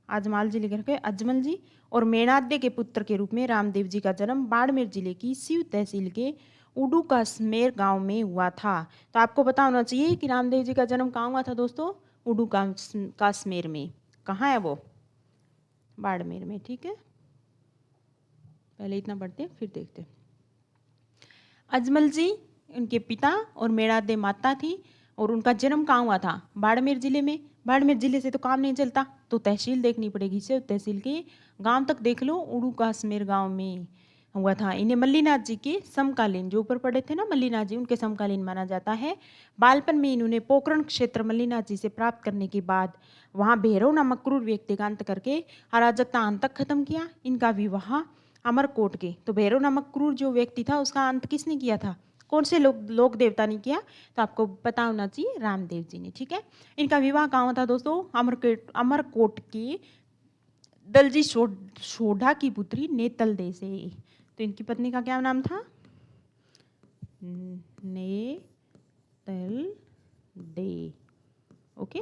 आजमाल जी लिख रखे, अजमल जी और मेणाद्य के पुत्र के रूप में रामदेव जी का जन्म बाड़मेर जिले की शिव तहसील के उडू काश्मेर गांव में हुआ था। तो आपको पता होना चाहिए कि रामदेव जी का जन्म कहाँ हुआ था दोस्तों? उडू काश्मेर में। कहाँ है वो? बाड़मेर में। ठीक है। पहले इतना पढ़ते हैं फिर देखते हैं। अजमल जी उनके पिता और मेणाद्य माता थी और उनका जन्म कहाँ हुआ था? बाड़मेर जिले में। बाड़मेर जिले से तो काम नहीं चलता, तो तहसील देखनी पड़ेगी। शिव तहसील के गांव तक देख लो, उड़ू काश्मेर गांव में हुआ था। इन्हें मल्लीनाथ जी के समकालीन, जो ऊपर पढ़े थे ना मल्लीनाथ जी, उनके समकालीन माना जाता है। बालपन में इन्होंने पोखरण क्षेत्र मल्लीनाथ जी से प्राप्त करने के बाद वहाँ भैरव नामक क्रूर व्यक्ति का अंत करके अराजकता अंत तक खत्म किया। इनका विवाह अमरकोट के, तो भैरव नामक क्रूर जो व्यक्ति था उसका अंत किसने किया था? कौन से लोक देवता ने किया? तो आपको पता होना चाहिए रामदेव जी ने। ठीक है। इनका विवाह कहाँ था दोस्तों? अमरकोट की दलजी सोढ़ा की पुत्री नेतल दे से। तो इनकी पत्नी का क्या नाम था? नेतल दे। Okay,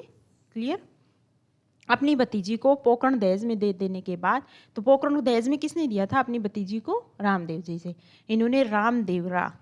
clear. अपनी भतीजी को पोकरण दहेज में दे देने के बाद, तो पोकरण दहेज में किसने दिया था? अपनी भतीजी को रामदेव जी से। इन्होंने रामदेवरा,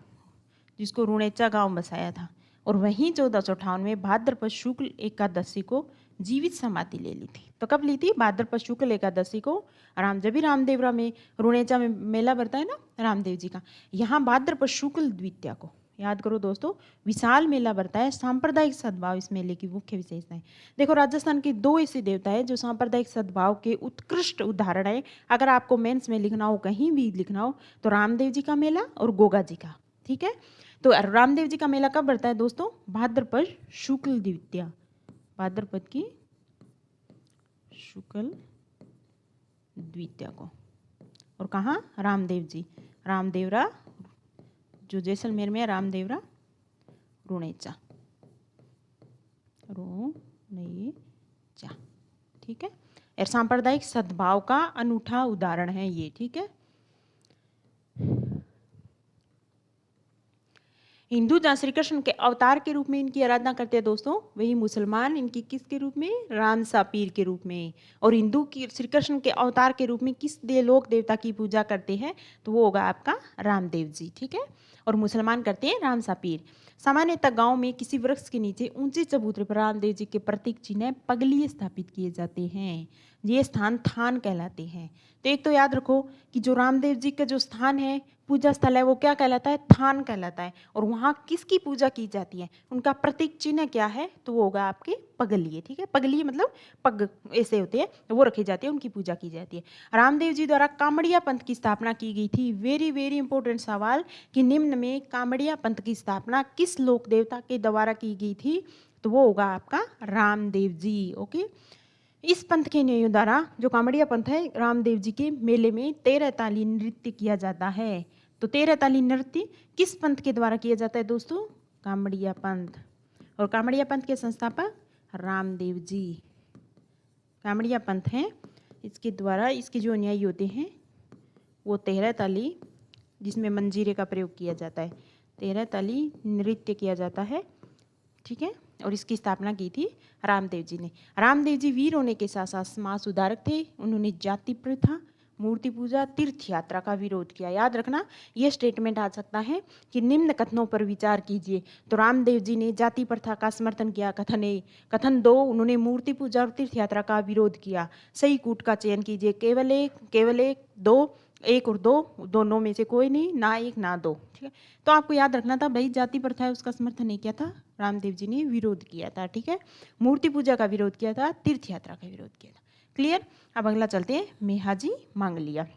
जिसको रुणेचा गांव बसाया था, और वहीं 1458 में भाद्रपद शुक्ल एकादशी को जीवित समाधि ले ली थी। तो कब ली थी? भाद्रपद शुक्ल एकादशी को। जब भी रामदेवरा में रुणेचा में मेला भरता है ना रामदेव जी का, यहाँ भाद्रपद शुक्ल द्वितीया को, याद करो दोस्तों, विशाल मेला भरता है। सांप्रदायिक सद्भाव इस मेले की मुख्य विशेषताएं। देखो, राजस्थान के 2 ऐसे देवता है जो सांप्रदायिक सद्भाव के उत्कृष्ट उदाहरण है। अगर आपको मेंस में लिखना हो, कहीं भी लिखना हो, तो रामदेव जी का मेला और गोगा जी का। ठीक है। तो रामदेव जी का मेला कब भरता है दोस्तों? भाद्रपद शुक्ल द्वितीया। भाद्रपद की शुक्ल द्वितीया को। और कहाँ? रामदेव जी, रामदेवरा जो जैसलमेर में है, रामदेवरा रुणेचा, रुणेचा, ठीक है। और सांप्रदायिक सद्भाव का अनूठा उदाहरण है ये, ठीक है। हिंदू जहाँ श्री कृष्ण के अवतार के रूप में इनकी आराधना करते हैं दोस्तों, वही मुसलमान इनकी किसके रूप में? राम सा पीर के रूप में। और हिंदू की श्री कृष्ण के अवतार के रूप में किस लोक देवता की पूजा करते हैं? तो वो होगा आपका रामदेव जी, ठीक है। और मुसलमान करते हैं राम सा पीर। सामान्यतः गांव में किसी वृक्ष के नीचे ऊंचे चबूतरे पर रामदेव जी के प्रतीक चिन्ह पगलिए स्थापित किए जाते हैं। ये स्थान थान कहलाते हैं। तो एक तो याद रखो कि जो रामदेव जी का जो स्थान है, पूजा स्थल है, वो क्या कहलाता है? थान कहलाता है। और वहाँ किसकी पूजा की जाती है? उनका प्रतीक चिन्ह क्या है? तो वो होगा आपके पगलिए, ठीक है। पगलिए मतलब पग ऐसे होते हैं, वो रखे जाते हैं, उनकी पूजा की जाती है। रामदेव जी द्वारा कामड़िया पंथ की स्थापना की गई थी। वेरी वेरी इंपॉर्टेंट सवाल कि निम्न में कामड़िया पंथ की स्थापना किस लोक देवता के द्वारा की गई थी? तो वो होगा आपका रामदेव जी, ओके। इस पंथ के नियमों द्वारा जो कामड़िया पंथ है, रामदेव जी के मेले में 13 ताली नृत्य किया जाता है। तो 13 ताली नृत्य किस पंथ के द्वारा किया जाता है दोस्तों? कामड़िया पंथ। और कामड़िया पंथ के संस्थापक रामदेव जी। कामड़िया पंथ है, इसके द्वारा इसके जो अनुयायी होते हैं वो 13 ताली, जिसमें मंजीरे का प्रयोग किया जाता है, 13 ताली नृत्य किया जाता है, ठीक है। और इसकी स्थापना की थी रामदेव जी ने। रामदेव जी वीर होने के साथ साथ समाज सुधारक थे। उन्होंने जाति प्रथा, मूर्ति पूजा, तीर्थ यात्रा का विरोध किया। याद रखना, ये स्टेटमेंट आ सकता है कि निम्न कथनों पर विचार कीजिए। तो रामदेव जी ने जाति प्रथा का समर्थन किया, कथन ए। कथन 2, उन्होंने मूर्ति पूजा और तीर्थ यात्रा का विरोध किया। सही कूट का चयन कीजिए, केवल एक, 2, 1 और 2, दोनों में से कोई नहीं, ना 1 ना 2, ठीक है। तो आपको याद रखना था भाई, जाति प्रथा है उसका समर्थन नहीं किया था, रामदेव जी ने विरोध किया था, ठीक है। मूर्ति पूजा का विरोध किया था, तीर्थ यात्रा का विरोध किया था। क्लियर? अब अगला चलते हैं, मेहाजी मांगलिया।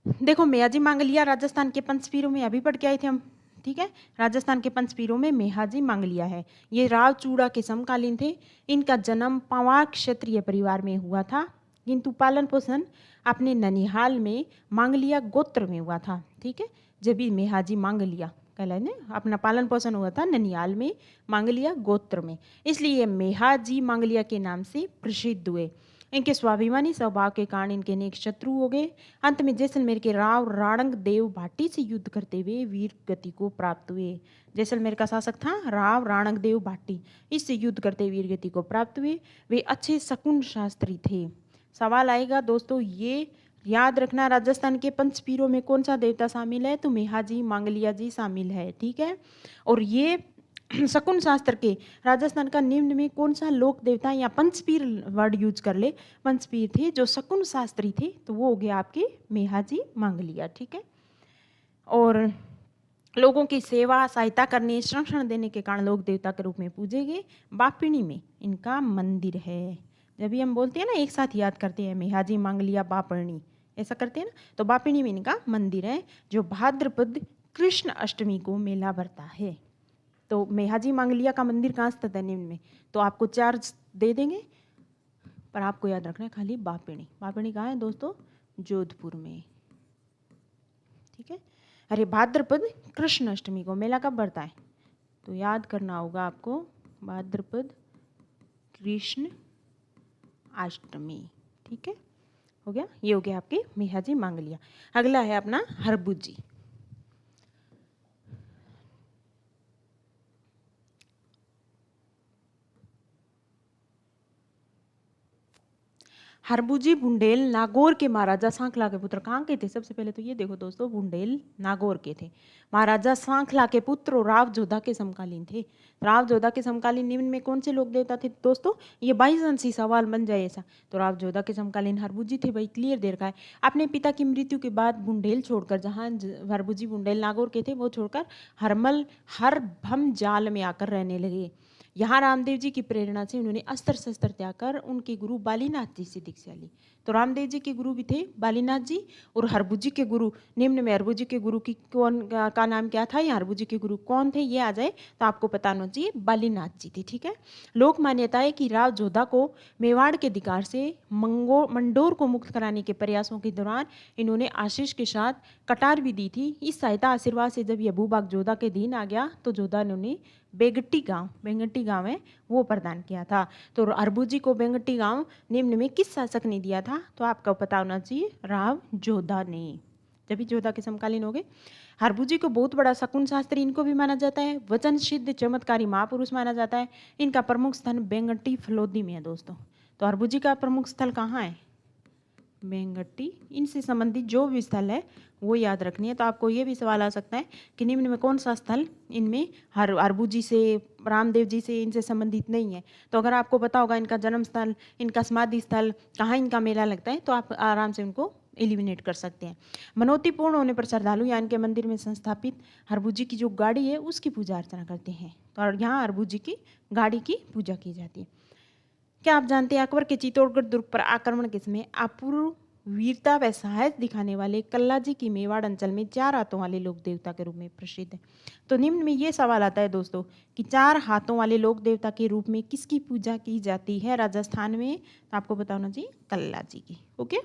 देखो, मेहाजी मांगलिया राजस्थान के पंचपीरों में अभी पढ़ के आए थे हम, ठीक है। राजस्थान के पंचपीरों में मेहाजी मांगलिया है। ये राव चूड़ा के समकालीन थे। इनका जन्म पवार क्षत्रिय परिवार में हुआ था, किंतु पालन पोषण अपने ननिहाल में मांगलिया गोत्र में हुआ था, ठीक है। जब भी मेहाजी मांगलिया कहलाए, अपना पालन पोषण हुआ था ननिहाल में मांगलिया गोत्र में, इसलिए मेहाजी मांगलिया के नाम से प्रसिद्ध हुए। इनके स्वाभिमानी स्वभाव के कारण इनके अनेक शत्रु हो गए। अंत में जैसलमेर के राव राणंग देव भाटी से युद्ध करते हुए वीर गति को प्राप्त हुए। जैसलमेर का शासक था राव राणंग देव भाटी, इससे युद्ध करते वीर गति को प्राप्त हुए। वे अच्छे शकुन शास्त्री थे। सवाल आएगा दोस्तों, ये याद रखना, राजस्थान के पंचपीरों में कौन सा देवता शामिल है? तो मेहाजी मांगलिया जी शामिल है, ठीक है। और ये शकुन शास्त्र के राजस्थान का निम्न में कौन सा लोक देवता, या पंचपीर वर्ड यूज कर ले, पंचपीर थे जो शकुन शास्त्री थे, तो वो हो गया आपके मेहाजी मांगलिया, ठीक है। और लोगों की सेवा सहायता करने, संरक्षण देने के कारण लोक देवता के रूप में पूजे गए। बापिणी में इनका मंदिर है। जब भी हम बोलते हैं ना, एक साथ याद करते हैं मेहाजी मांगलिया बापिणी, ऐसा करते हैं ना, तो बापिणी में इनका मंदिर है, जो भाद्रपद कृष्ण अष्टमी को मेला भरता है। तो मेहाजी मांगलिया का मंदिर कहाँ स्थित है निम्न में? तो आपको 4 दे देंगे, पर आपको याद रखना है खाली बापिणी। बापिणी कहाँ है दोस्तों? जोधपुर में, ठीक है। अरे भाद्रपद कृष्ण अष्टमी को मेला कब भरता है? तो याद करना होगा आपको, भाद्रपद कृष्ण अष्टमी, ठीक है। हो गया, ये हो गया आपके मेहाजी मांगलिया। अगला है अपना हरबुजी। हरबुजी बुंडेल नागौर के महाराजा सांखला के पुत्र। कहाँ के थे? सबसे पहले तो ये देखो दोस्तों, बुंडेल नागौर के थे। महाराजा सांखला के पुत्र और राव जोधा के समकालीन थे। राव जोधा के समकालीन निम्न में कौन से लोक देवता थे दोस्तों? ये 22 सवाल बन जाए ऐसा। तो राव जोधा के समकालीन हरबुजी थे, भाई क्लियर दे रखा है। अपने पिता की मृत्यु के बाद बुंडेल छोड़कर, जहाँ हरबुजी बुंडेल नागौर के थे, वो छोड़कर हरमल हरभम जाल में आकर रहने लगे। यहाँ रामदेव जी की प्रेरणा से उन्होंने अस्त्र शस्त्र त्याग कर उनके गुरु बालीनाथ जी से दीक्षा ली। तो रामदेव जी के गुरु भी थे बालीनाथ जी, और हरबू जी के गुरु, निम्न में हरबू जी के गुरु की कौन का नाम क्या था, या हरबू जी के गुरु कौन थे, ये आ जाए तो आपको पता होना चाहिए बालीनाथ जी थे। ठीक है। लोक मान्यता है कि राव जोधा को मेवाड़ के अधिकार से मंडोर को मुक्त कराने के प्रयासों के दौरान इन्होंने आशीष के साथ कटार भी दी थी। इस सहायता आशीर्वाद से जब यह भूभाग जोधा के दिन आ गया तो जोधा ने उन्हें बेंगट्टी गांव है वो प्रदान किया था। तो हरबू जी को बेंगट्टी गांव निम्न में किस शासक ने दिया था, तो आपको पता होना चाहिए राव जोधा ने, जब भी जोधा के समकालीन हो गए। हरबू जी को बहुत बड़ा शकुन शास्त्री इनको भी माना जाता है, वचन सिद्ध चमत्कारी महापुरुष माना जाता है। इनका प्रमुख स्थान बेंगट्टी फलोदी में है दोस्तों। तो हरबू जी का प्रमुख स्थल कहाँ है, बेंगट्टी। इनसे संबंधित जो भी स्थल है वो याद रखनी है। तो आपको ये भी सवाल आ सकता है कि निम्न में कौन सा स्थल इनमें हरबू जी से, रामदेव जी से, इनसे संबंधित नहीं है। तो अगर आपको पता होगा इनका जन्म स्थल, इनका समाधि स्थल, कहाँ इनका मेला लगता है, तो आप आराम से उनको एलिमिनेट कर सकते हैं। मनोती पूर्ण होने पर श्रद्धालु यहाँ इनके मंदिर में संस्थापित हरबू जी की जो गाड़ी है उसकी पूजा अर्चना करते हैं। तो यहाँ हरबू जी की गाड़ी की पूजा की जाती है। क्या आप जानते हैं अकबर के चित्तौड़गढ़ दुर्ग पर आक्रमण के समय अपूर्व वीरता व साहस दिखाने वाले कल्ला जी की मेवाड़ अंचल में 4 हाथों वाले लोक देवता के रूप में प्रसिद्ध है। तो निम्न में ये सवाल आता है दोस्तों कि 4 हाथों वाले लोक देवता के रूप में किसकी पूजा की जाती है राजस्थान में, तो आपको पता होना चाहिए कल्ला जी की। ओके।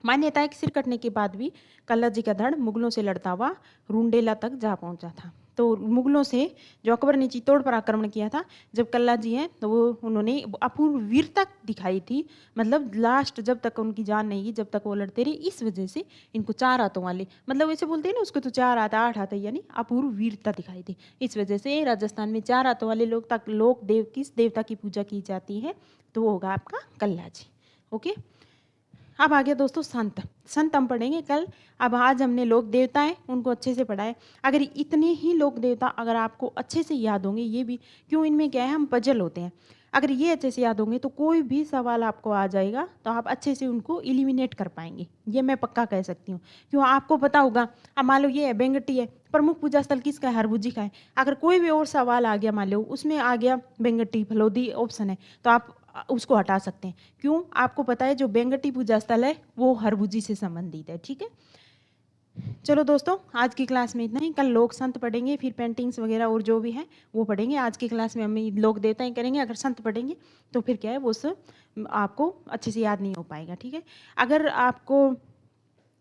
मान्यता है कि सिर कटने के बाद भी कल्ला जी का धड़ मुगलों से लड़ता हुआ रूंडेला तक जा पहुंचा था। तो मुगलों से जो अकबर ने चित्तौड़ पर आक्रमण किया था, जब कल्ला जी हैं तो वो उन्होंने अपूर्व वीरता दिखाई थी, मतलब लास्ट जब तक उनकी जान नहीं गई तब तक वो लड़ते रहे। इस वजह से इनको 4 हाथों वाले, मतलब वैसे बोलते हैं ना उसको, तो 4 हाथ 8 हाथ है, यानी अपूर्व वीरता दिखाई थी। इस वजह से राजस्थान में 4 हाथों वाले लोक देव किस देवता की पूजा की जाती है, तो वो होगा आपका कल्ला जी। ओके। अब आ गया दोस्तों संत हम पढ़ेंगे कल। अब आज हमने लोक देवता है उनको अच्छे से पढ़ा है। अगर इतने ही लोक देवता अगर आपको अच्छे से याद होंगे, ये भी क्यों, इनमें क्या है, हम पजल होते हैं, अगर ये अच्छे से याद होंगे तो कोई भी सवाल आपको आ जाएगा तो आप अच्छे से उनको एलिमिनेट कर पाएंगे, ये मैं पक्का कह सकती हूँ। क्यों, आपको पता होगा, अब मान लो ये है बेंगट्टी है, प्रमुख पूजा स्थल किसका है, हरबू जी का है। अगर कोई भी और सवाल आ गया, मान लो उसमें आ गया बेंगट्टी फलोदी ऑप्शन है, तो आप उसको हटा सकते हैं। क्यों, आपको पता है जो बेंगट्टी पूजा स्थल है वो हरबू जी से संबंधित है। ठीक है। चलो दोस्तों, आज की क्लास में इतना ही। कल लोक संत पढ़ेंगे, फिर पेंटिंग्स वगैरह और जो भी है वो पढ़ेंगे। आज की क्लास में हम लोक देवता ही करेंगे। अगर संत पढ़ेंगे तो फिर क्या है, वो सब आपको अच्छे से याद नहीं हो पाएगा। ठीक है। अगर आपको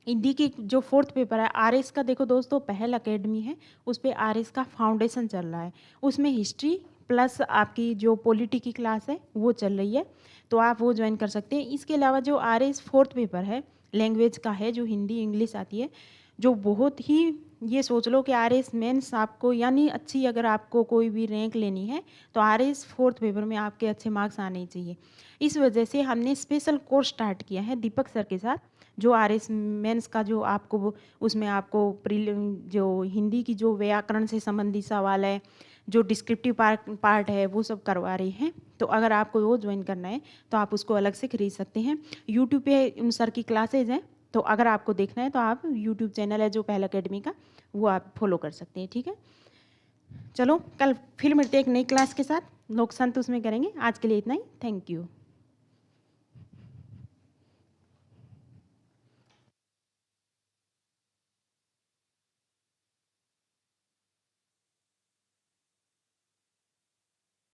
हिंदी की जो 4th पेपर है आरएस का, देखो दोस्तों पहल अकेडमी है, उस पर आरएस का फाउंडेशन चल रहा है, उसमें हिस्ट्री प्लस आपकी जो पॉलिटी की क्लास है वो चल रही है, तो आप वो ज्वाइन कर सकते हैं। इसके अलावा जो आरएस 4th पेपर है लैंग्वेज का है, जो हिंदी इंग्लिश आती है, जो बहुत ही, ये सोच लो कि आरएस मेंस आपको, यानी अच्छी अगर आपको कोई भी रैंक लेनी है तो आरएस 4th पेपर में आपके अच्छे मार्क्स आने ही चाहिए। इस वजह से हमने स्पेशल कोर्स स्टार्ट किया है दीपक सर के साथ, जो आरएस मेंस का जो आपको उसमें आपको जो हिंदी की जो व्याकरण से संबंधित सवाल है, जो डिस्क्रिप्टिव पार्ट है, वो सब करवा रही हैं। तो अगर आपको वो ज्वाइन करना है तो आप उसको अलग से खरीद सकते हैं। यूट्यूब पे उन सर की क्लासेज हैं, तो अगर आपको देखना है तो आप यूट्यूब चैनल है जो पहल अकेडमी का, वो आप फॉलो कर सकते हैं। ठीक है। चलो कल फिर मिलते हैं एक नई क्लास के साथ, लोक संत उसमें करेंगे। आज के लिए इतना ही। Thank you.